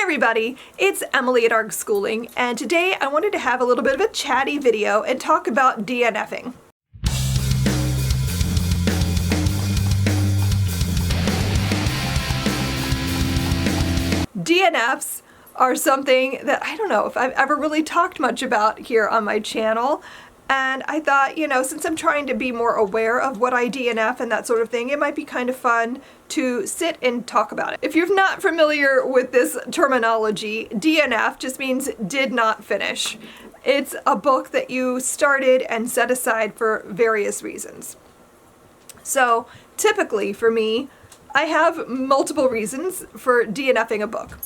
everybody, it's Emily at ARG Schooling, and today I wanted to have a little bit of a chatty video and talk about DNFing. DNFs are something that I don't know if I've ever really talked much about here on my channel. And I thought, since I'm trying to be more aware of what I DNF and that sort of thing, it might be kind of fun to sit and talk about it. If you're not familiar with this terminology, DNF just means did not finish. It's a book that you started and set aside for various reasons. So typically for me, I have multiple reasons for DNFing a book.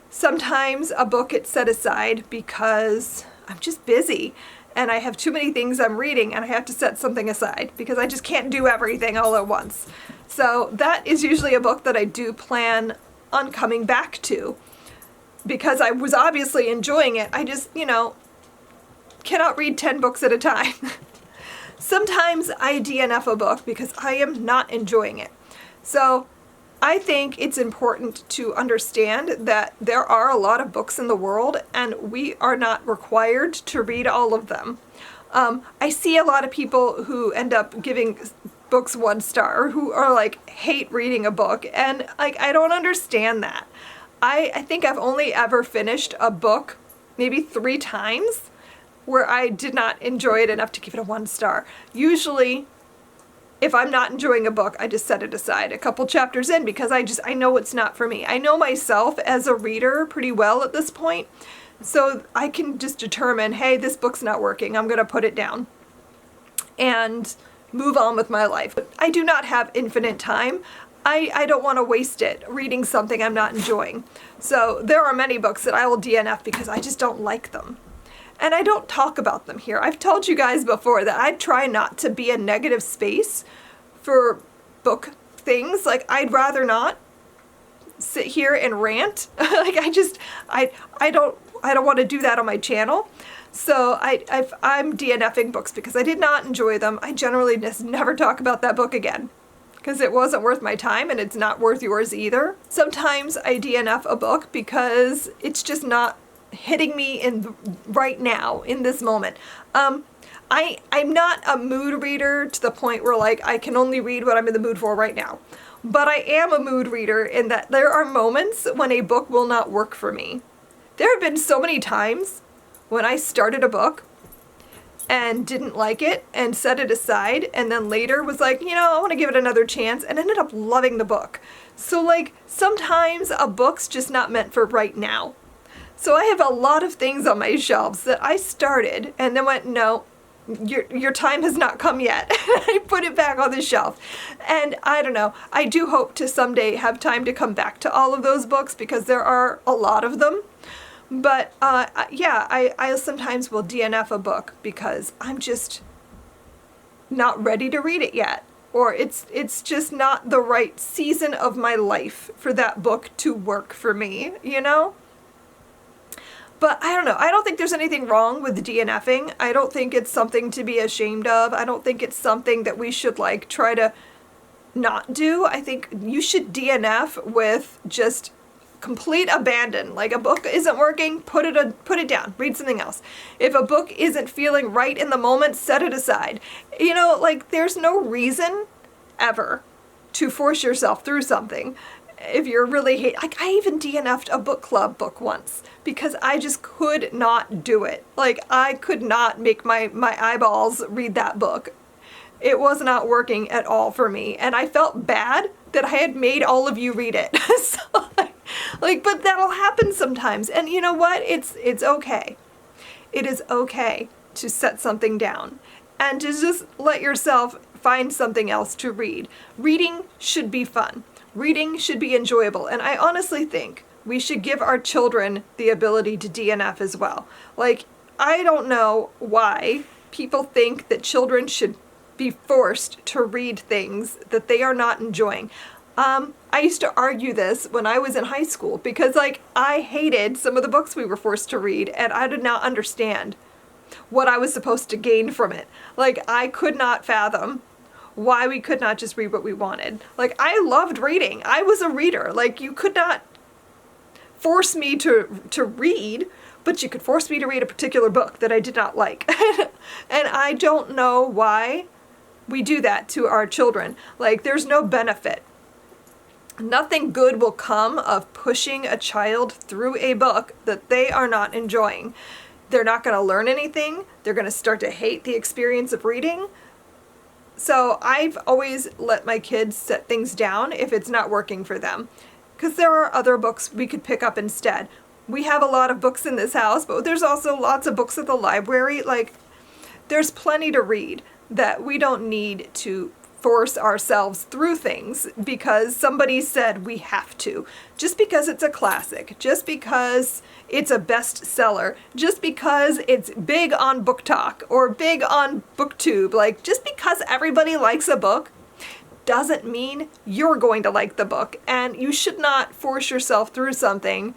Sometimes a book gets set aside because I'm just busy and I have too many things I'm reading and I have to set something aside because I just can't do everything all at once. So that is usually a book that I do plan on coming back to because I was obviously enjoying it. I just, cannot read 10 books at a time. Sometimes I DNF a book because I am not enjoying it. So I think it's important to understand that there are a lot of books in the world and we are not required to read all of them. I see a lot of people who end up giving books 1 star who are hate reading a book, and I don't understand that. I think I've only ever finished a book maybe 3 times where I did not enjoy it enough to give it a 1 star. Usually if I'm not enjoying a book, I just set it aside a couple chapters in because I know it's not for me. I know myself as a reader pretty well at this point, so I can just determine, hey, this book's not working. I'm going to put it down and move on with my life. But I do not have infinite time. I don't want to waste it reading something I'm not enjoying. So there are many books that I will DNF because I just don't like them. And I don't talk about them here. I've told you guys before that I try not to be a negative space for book things. I'd rather not sit here and rant. I don't want to do that on my channel. So I'm DNFing books because I did not enjoy them. I generally just never talk about that book again because it wasn't worth my time and it's not worth yours either. Sometimes I DNF a book because it's just not hitting me in right now in this moment. I'm not a mood reader to the point where I can only read what I'm in the mood for right now. But I am a mood reader in that there are moments when a book will not work for me. There have been so many times when I started a book and didn't like it and set it aside and then later was I want to give it another chance and ended up loving the book. So sometimes a book's just not meant for right now. So I have a lot of things on my shelves that I started and then went, no, your time has not come yet. I put it back on the shelf. And I don't know, I do hope to someday have time to come back to all of those books because there are a lot of them. But I sometimes will DNF a book because I'm just not ready to read it yet. Or it's just not the right season of my life for that book to work for me, But I don't know. I don't think there's anything wrong with DNFing. I don't think it's something to be ashamed of. I don't think it's something that we should try to not do. I think you should DNF with just complete abandon. A book isn't working, put it down. Read something else. If a book isn't feeling right in the moment, set it aside. There's no reason ever to force yourself through something. If you're really I even DNF'd a book club book once because I just could not do it. I could not make my eyeballs read that book. It was not working at all for me, and I felt bad that I had made all of you read it. So, but that'll happen sometimes, and you know what? It's okay. It is okay to set something down and to just let yourself find something else to read. Reading should be fun. Reading should be enjoyable, and I honestly think we should give our children the ability to DNF as well. I don't know why people think that children should be forced to read things that they are not enjoying. I used to argue this when I was in high school because I hated some of the books we were forced to read and I did not understand what I was supposed to gain from it. I could not fathom why we could not just read what we wanted. I loved reading. I was a reader. You could not force me to read, but you could force me to read a particular book that I did not like. And I don't know why we do that to our children. Like, there's no benefit. Nothing good will come of pushing a child through a book that they are not enjoying. They're not going to learn anything. They're going to start to hate the experience of reading. So I've always let my kids set things down if it's not working for them, because there are other books we could pick up instead. We have a lot of books in this house, but there's also lots of books at the library. Like, there's plenty to read that we don't need to force ourselves through things because somebody said we have to. Just because it's a classic, just because it's a bestseller, just because it's big on Book Talk or big on BookTube, like, just because everybody likes a book doesn't mean you're going to like the book. And you should not force yourself through something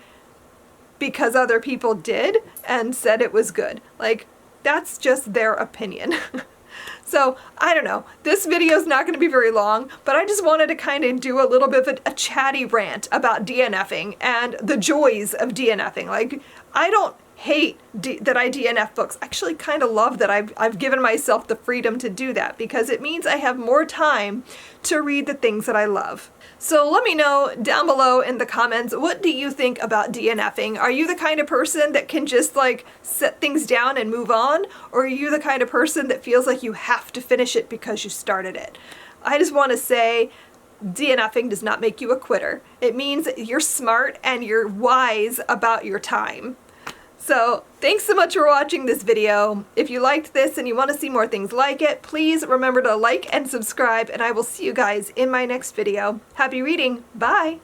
because other people did and said it was good. Like, that's just their opinion. So, I don't know. This video is not going to be very long, but I just wanted to kind of do a little bit of a chatty rant about DNFing and the joys of DNFing. Like, I don't hate that I DNF books. I actually kind of love that I've given myself the freedom to do that, because it means I have more time to read the things that I love. So let me know down below in the comments, what do you think about DNFing? Are you the kind of person that can just like set things down and move on? Or are you the kind of person that feels like you have to finish it because you started it? I just want to say, DNFing does not make you a quitter. It means you're smart and you're wise about your time. So thanks so much for watching this video. If you liked this and you want to see more things like it, please remember to like and subscribe, and I will see you guys in my next video. Happy reading. Bye.